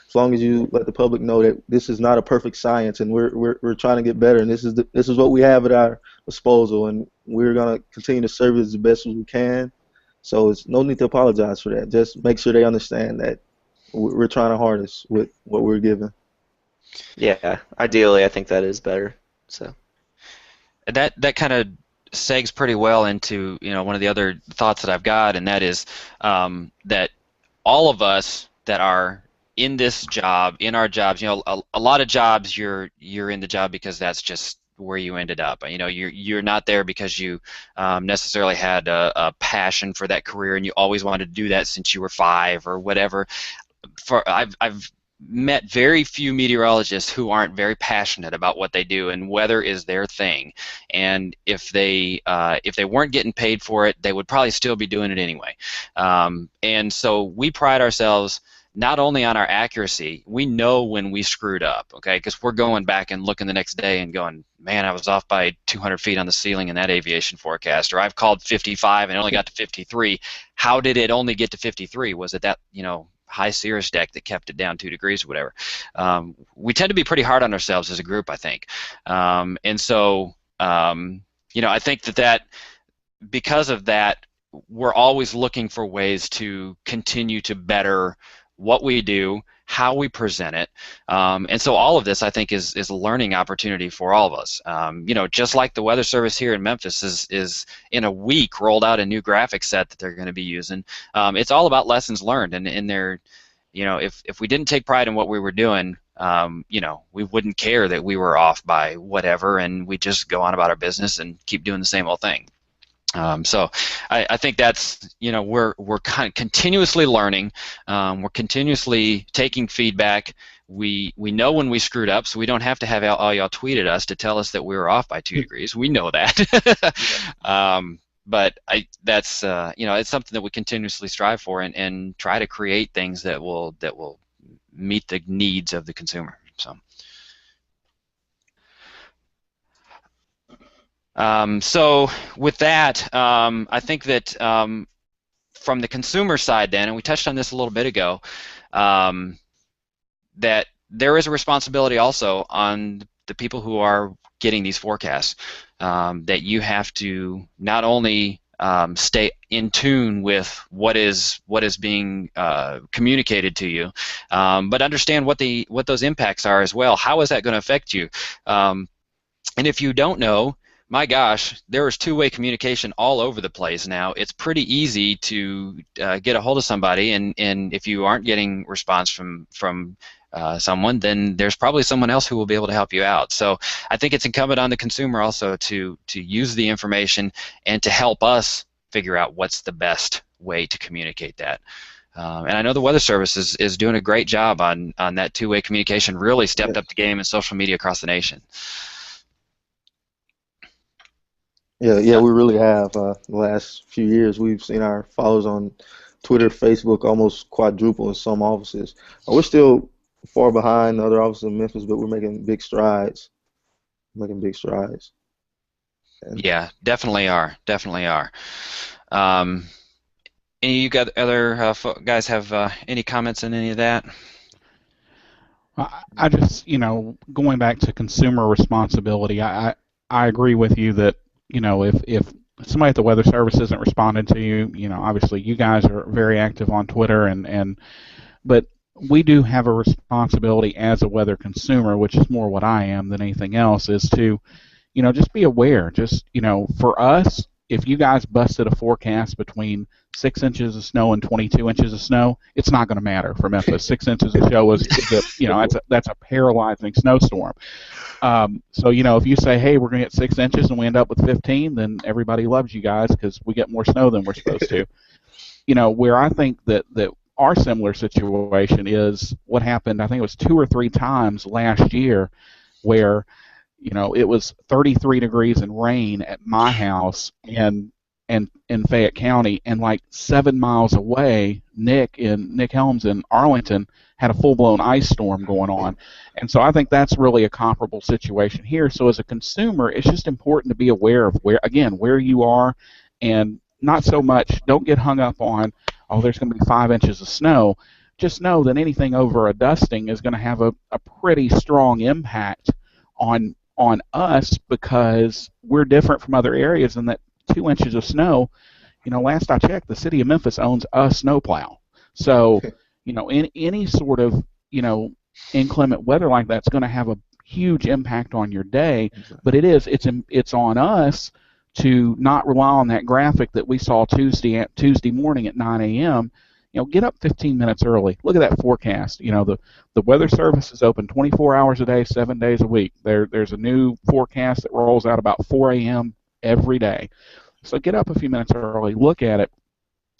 as long as you let the public know that this is not a perfect science, and we're trying to get better, and this is what we have at our disposal, and we're gonna continue to serve it as the best as we can. So it's no need to apologize for that. Just make sure they understand that we're trying our hardest with what we're given. Yeah, ideally, I think that is better. So that kind of segs pretty well into one of the other thoughts that I've got, and that is that all of us that are in this job, in our jobs, a lot of jobs you're in the job because that's just where you ended up. You're not there because you necessarily had a passion for that career and you always wanted to do that since you were 5 or whatever. I've met very few meteorologists who aren't very passionate about what they do, and weather is their thing. And if they weren't getting paid for it, they would probably still be doing it anyway. And so we pride ourselves not only on our accuracy, we know when we screwed up, okay? Because we're going back and looking the next day and going, man, I was off by 200 feet on the ceiling in that aviation forecast, or I've called 55 and only got to 53. How did it only get to 53? Was it that, high cirrus deck that kept it down 2 degrees or whatever? We tend to be pretty hard on ourselves as a group, I think. And so, I think that because of that, we're always looking for ways to continue to better what we do, how we present it, and so all of this, I think, is a learning opportunity for all of us. Just like the Weather Service here in Memphis is in a week rolled out a new graphic set that they're going to be using. It's all about lessons learned, and they're, if we didn't take pride in what we were doing, we wouldn't care that we were off by whatever, and we just go on about our business and keep doing the same old thing. So I think that's, we're kind of continuously learning. We're continuously taking feedback. We know when we screwed up, so we don't have to have all y'all tweet at us to tell us that we were off by 2 degrees. We know that. But that's it's something that we continuously strive for and try to create things that will meet the needs of the consumer. So. So with that, I think that from the consumer side then, and we touched on this a little bit ago, that there is a responsibility also on the people who are getting these forecasts, that you have to not only stay in tune with what is being communicated to you, but understand what those impacts are as well. How is that going to affect you? And if you don't know, my gosh, there is two-way communication all over the place now. It's pretty easy to get a hold of somebody, and if you aren't getting response from someone, then there's probably someone else who will be able to help you out. So I think it's incumbent on the consumer also to use the information and to help us figure out what's the best way to communicate that. And I know the Weather Service is doing a great job on that two-way communication, really stepped up the game in social media across the nation. Yeah, we really have. The last few years, we've seen our followers on Twitter, Facebook almost quadruple in some offices. We're still far behind other offices in Memphis, but we're making big strides. And yeah, definitely are. Any you got other guys have any comments on any of that? I just, going back to consumer responsibility, I agree with you that, if somebody at the Weather Service isn't responding to you, obviously you guys are very active on Twitter, but we do have a responsibility as a weather consumer, which is more what I am than anything else, is to, just be aware. Just, for us, if you guys busted a forecast between 6 inches of snow and 22 inches of snow, it's not going to matter for Memphis. 6 inches of snow is that's a paralyzing snowstorm. So, if you say, hey, we're going to get 6 inches and we end up with 15, then everybody loves you guys because we get more snow than we're supposed to. Where I think that our similar situation is what happened, I think it was 2 or 3 times last year where, it was 33 degrees and rain at my house and in Fayette County, and like 7 miles away, Nick Helms in Arlington had a full-blown ice storm going on. And so I think that's really a comparable situation here. So as a consumer, it's just important to be aware of where you are, and not so much, don't get hung up on, oh, there's going to be 5 inches of snow. Just know that anything over a dusting is going to have a pretty strong impact on us, because we're different from other areas in that 2 inches of snow, last I checked, the city of Memphis owns a snowplow. So, in any sort of, inclement weather like that's going to have a huge impact on your day. But it's on us to not rely on that graphic that we saw Tuesday morning at 9 a.m. Get up 15 minutes early. Look at that forecast. The Weather Service is open 24 hours a day, 7 days a week. There's a new forecast that rolls out about 4 a.m. every day. So get up a few minutes early, look at it,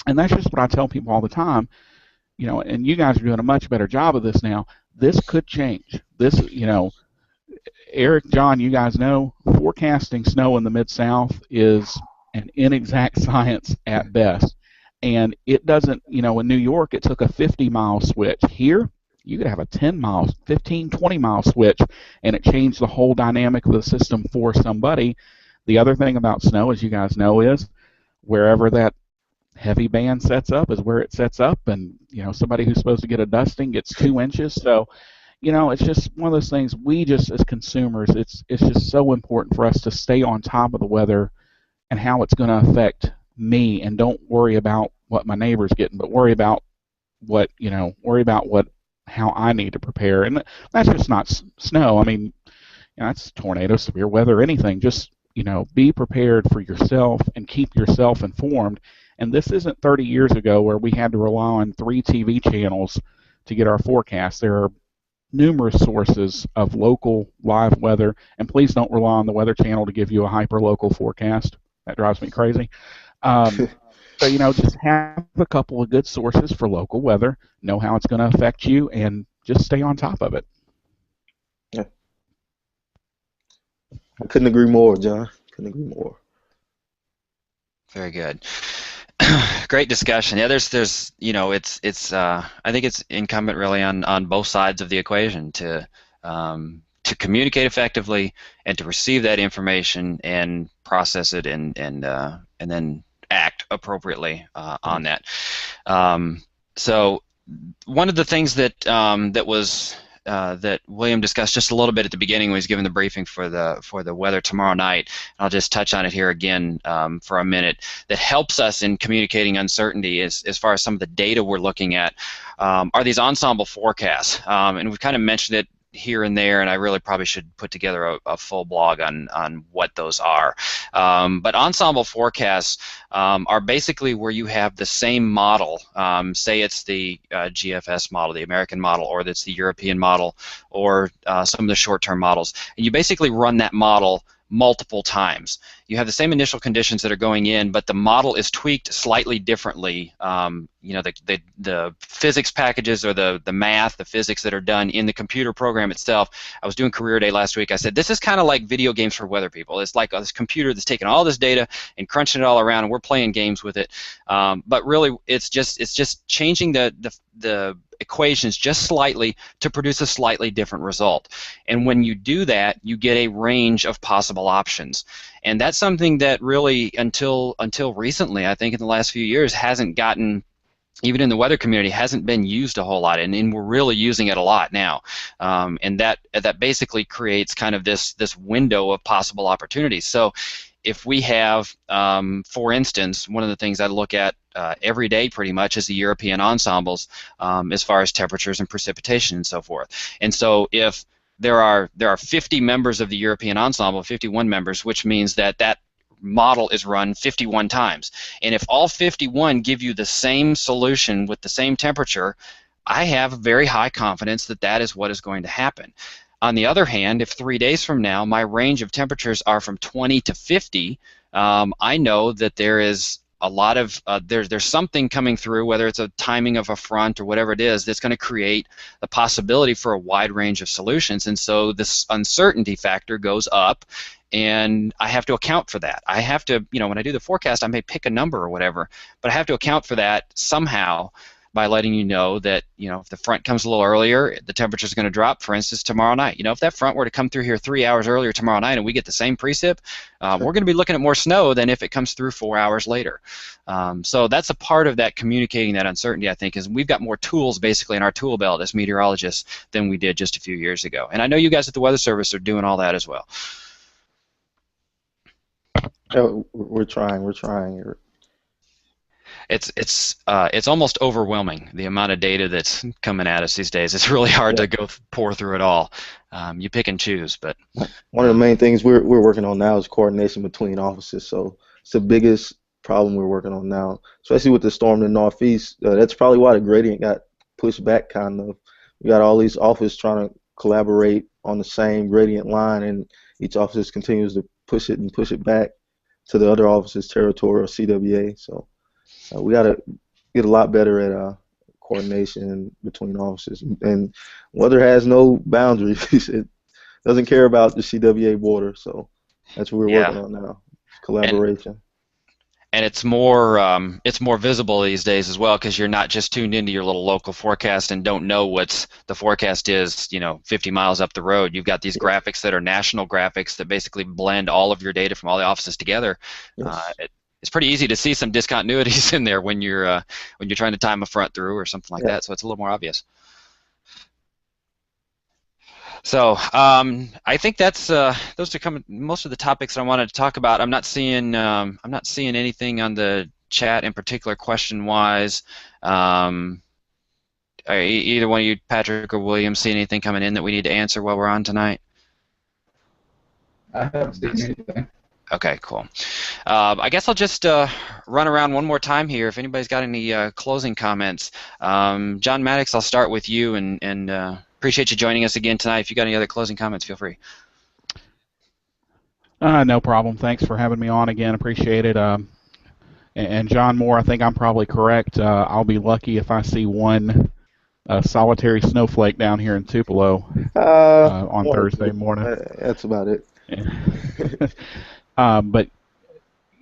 and that's just what I tell people all the time. And you guys are doing a much better job of this now. This could change. Eric, John, you guys know forecasting snow in the Mid-South is an inexact science at best. and it doesn't, in New York, it took a 50-mile switch. Here, you could have a 10-mile, 15, 20-mile switch, and it changed the whole dynamic of the system for somebody. The other thing about snow, as you guys know, is wherever that heavy band sets up is where it sets up, and somebody who's supposed to get a dusting gets 2 inches. So it's just one of those things. We just, as consumers, it's just so important for us to stay on top of the weather and how it's going to affect me, and don't worry about what my neighbor's getting, but worry about how I need to prepare. And that's just not snow. I mean, that's tornadoes, severe weather, anything. Just be prepared for yourself and keep yourself informed. And this isn't 30 years ago where we had to rely on 3 TV channels to get our forecast. There are numerous sources of local live weather, and please don't rely on the Weather Channel to give you a hyper-local forecast. That drives me crazy. So, just have a couple of good sources for local weather, know how it's going to affect you, and just stay on top of it. Yeah. I couldn't agree more, John. Couldn't agree more. Very good. Great discussion. Yeah, there's it's I think it's incumbent really on both sides of the equation to communicate effectively and to receive that information and process it and then act appropriately on that. So one of the things that that William discussed just a little bit at the beginning when he was giving the briefing for the weather tomorrow night, and I'll just touch on it here again for a minute, that helps us in communicating uncertainty as far as some of the data we're looking at are these ensemble forecasts. And we've kind of mentioned it here and there, and I really probably should put together a full blog on what those are. But ensemble forecasts are basically where you have the same model, say it's the GFS model, the American model, or it's the European model, or some of the short-term models, and you basically run that model multiple times. You have the same initial conditions that are going in, but the model is tweaked slightly differently. The physics packages, or the math, the physics that are done in the computer program itself. I was doing career day last week. I said, this is kind of like video games for weather people. It's like this computer that's taking all this data and crunching it all around, and we're playing games with it. But really, it's just changing the equations just slightly to produce a slightly different result. And when you do that, you get a range of possible options. And that's something that really, until recently, I think in the last few years, hasn't gotten, even in the weather community, hasn't been used a whole lot, and we're really using it a lot now. And that basically creates kind of this window of possible opportunities. So if we have, for instance, one of the things I look at every day pretty much is the European ensembles as far as temperatures and precipitation and so forth. And so if there are 50 members of the European ensemble, 51 members, which means that model is run 51 times. And if all 51 give you the same solution with the same temperature, I have very high confidence that that is what is going to happen. On the other hand, if 3 days from now my range of temperatures are from 20 to 50, I know that there is a lot of there's something coming through, whether it's a timing of a front or whatever it is, that's going to create the possibility for a wide range of solutions. And so this uncertainty factor goes up, and I have to account for that. I have to, when I do the forecast, I may pick a number or whatever, but I have to account for that somehow by letting you know that, if the front comes a little earlier, the temperature is going to drop, for instance, tomorrow night. If that front were to come through here 3 hours earlier tomorrow night and we get the same precip, we're going to be looking at more snow than if it comes through 4 hours later. So that's a part of that communicating that uncertainty, I think, is we've got more tools basically in our tool belt as meteorologists than we did just a few years ago. And I know you guys at the Weather Service are doing all that as well. Oh, we're trying. It's almost overwhelming, the amount of data that's coming at us these days. It's really hard to go pour through it all. You pick and choose, but one of the main things we're working on now is coordination between offices. So it's the biggest problem we're working on now, especially with the storm in the Northeast. That's probably why the gradient got pushed back. Kind of, we got all these offices trying to collaborate on the same gradient line, and each office continues to push it back to the other office's territory or CWA. So we got to get a lot better at coordination between offices. And weather has no boundaries. It doesn't care about the CWA border. So that's what we're working on now, collaboration. And it's more visible these days as well, because you're not just tuned into your little local forecast and don't know what the forecast is, 50 miles up the road. You've got these graphics that are national graphics that basically blend all of your data from all the offices together. Yes. It's pretty easy to see some discontinuities in there when you're trying to time a front through or something like that. So it's a little more obvious. So I think that's those are most of the topics I wanted to talk about. I'm not seeing anything on the chat in particular question-wise. Either one of you, Patrick or William, see anything coming in that we need to answer while we're on tonight? I haven't seen anything. Okay, cool. I guess I'll just run around one more time here. If anybody's got any closing comments, John Maddox, I'll start with you, and appreciate you joining us again tonight. If you got any other closing comments, feel free. No problem. Thanks for having me on again. Appreciate it. And John Moore, I think I'm probably correct. I'll be lucky if I see one solitary snowflake down here in Tupelo on Thursday morning. That's about it. But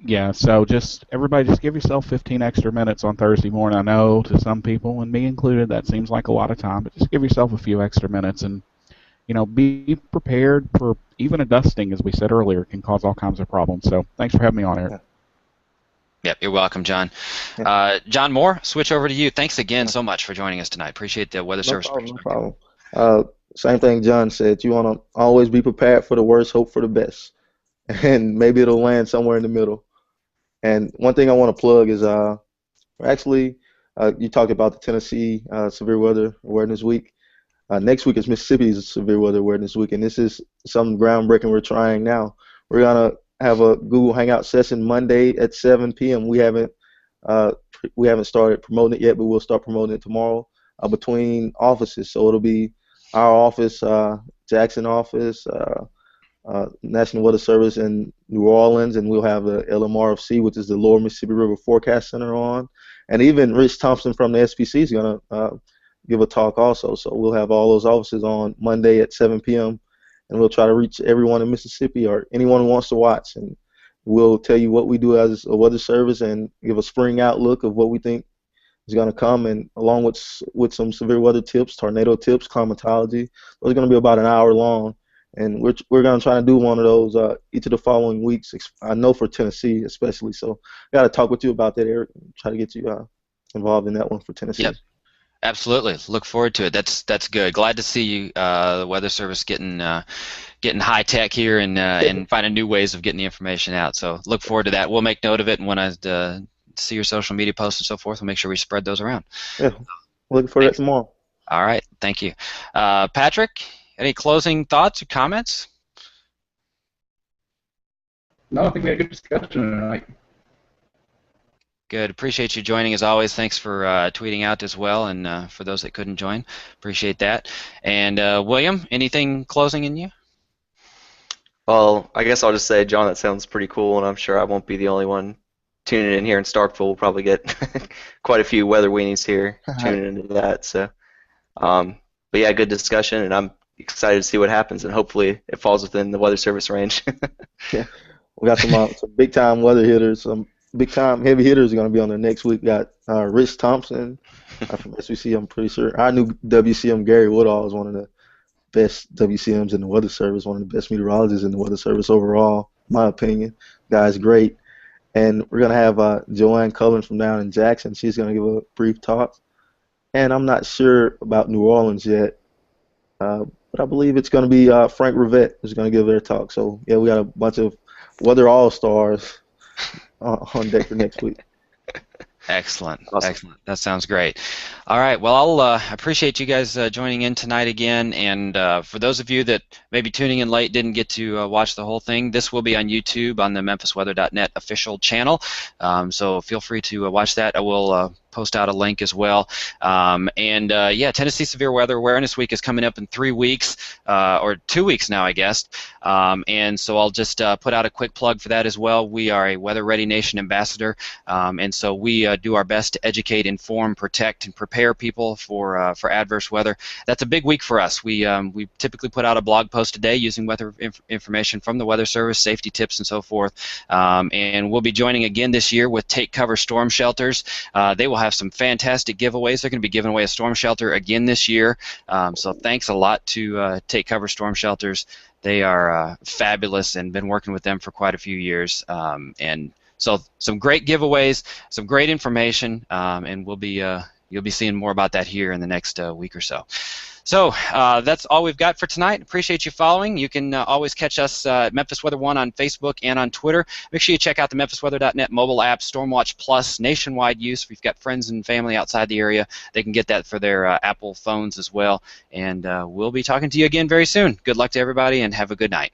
yeah, so everybody just give yourself 15 extra minutes on Thursday morning. I know to some people, and me included, that seems like a lot of time, but just give yourself a few extra minutes and be prepared for even a dusting, as we said earlier, can cause all kinds of problems. So thanks for having me on, Eric. Yep, you're welcome, John. John Moore, switch over to you. Thanks again so much for joining us tonight. Appreciate the Weather Service perspective. No problem. Same thing John said. You want to always be prepared for the worst, hope for the best. And maybe it'll land somewhere in the middle. And one thing I want to plug is actually, you talked about the Tennessee Severe Weather Awareness Week. Next week is Mississippi's Severe Weather Awareness Week, and this is something groundbreaking we're trying now. We're going to have a Google Hangout session Monday at 7 p.m. We haven't started promoting it yet, but we'll start promoting it tomorrow between offices. So it'll be our office, Jackson office, National Weather Service in New Orleans, and we'll have the LMRFC, which is the Lower Mississippi River Forecast Center, on. And even Rich Thompson from the SPC is going to give a talk also. So we'll have all those offices on Monday at 7 p.m. and we'll try to reach everyone in Mississippi or anyone who wants to watch. And we'll tell you what we do as a weather service and give a spring outlook of what we think is going to come, and along with some severe weather tips, tornado tips, climatology. Those are going to be about an hour long. And we're going to try to do one of those each of the following weeks. I know for Tennessee especially. So I got to talk with you about that, Eric, and try to get you involved in that one for Tennessee. Yep. Absolutely. Look forward to it. That's good. Glad to see you, the Weather Service, getting high tech here and finding new ways of getting the information out. So look forward to that. We'll make note of it, and when I see your social media posts and so forth, we'll make sure we spread those around. Yeah. Looking for that tomorrow. All right. Thank you. Patrick, any closing thoughts or comments? No, I think we had a good discussion tonight. Good. Appreciate you joining as always. Thanks for tweeting out as well, and for those that couldn't join, appreciate that. And William, anything closing in you? Well, I guess I'll just say, John, that sounds pretty cool, and I'm sure I won't be the only one tuning in here in Starkville. We'll probably get quite a few weather weenies here tuning into that. So, but yeah, good discussion, and I'm excited to see what happens, and hopefully it falls within the Weather Service range. Yeah, we got some big time weather hitters. Some big time heavy hitters are going to be on there next week. We got Rich Thompson from SWC, I'm pretty sure. Our new WCM, Gary Woodall, is one of the best WCMs in the Weather Service, one of the best meteorologists in the Weather Service overall, in my opinion. Guy's great. And we're going to have Joanne Cullen from down in Jackson. She's going to give a brief talk. And I'm not sure about New Orleans yet, but I believe it's going to be Frank Rivette who's going to give their talk. So, yeah, we got a bunch of weather all-stars on deck for next week. Excellent. Awesome. Excellent. That sounds great. All right. Well, I'll appreciate you guys joining in tonight again. And for those of you that may be tuning in late, didn't get to watch the whole thing, this will be on YouTube on the MemphisWeather.net official channel. So feel free to watch that. I will post out a link as well. Yeah, Tennessee Severe Weather Awareness Week is coming up in 3 weeks, or 2 weeks now, I guess. And so I'll just put out a quick plug for that as well. We are a Weather Ready Nation ambassador, and so we do our best to educate, inform, protect, and prepare people for adverse weather. That's a big week for us. We typically put out a blog post a day using weather information from the Weather Service, safety tips, and so forth. And we'll be joining again this year with Take Cover Storm Shelters. They will have some fantastic giveaways. They're going to be giving away a storm shelter again this year. So thanks a lot to Take Cover Storm Shelters. They are fabulous, and been working with them for quite a few years. And so some great giveaways, some great information, and we'll be you'll be seeing more about that here in the next week or so. So that's all we've got for tonight. Appreciate you following. You can always catch us at Memphis Weather 1 on Facebook and on Twitter. Make sure you check out the MemphisWeather.net mobile app, Stormwatch Plus, nationwide use. If you've got friends and family outside the area, they can get that for their Apple phones as well. And we'll be talking to you again very soon. Good luck to everybody, and have a good night.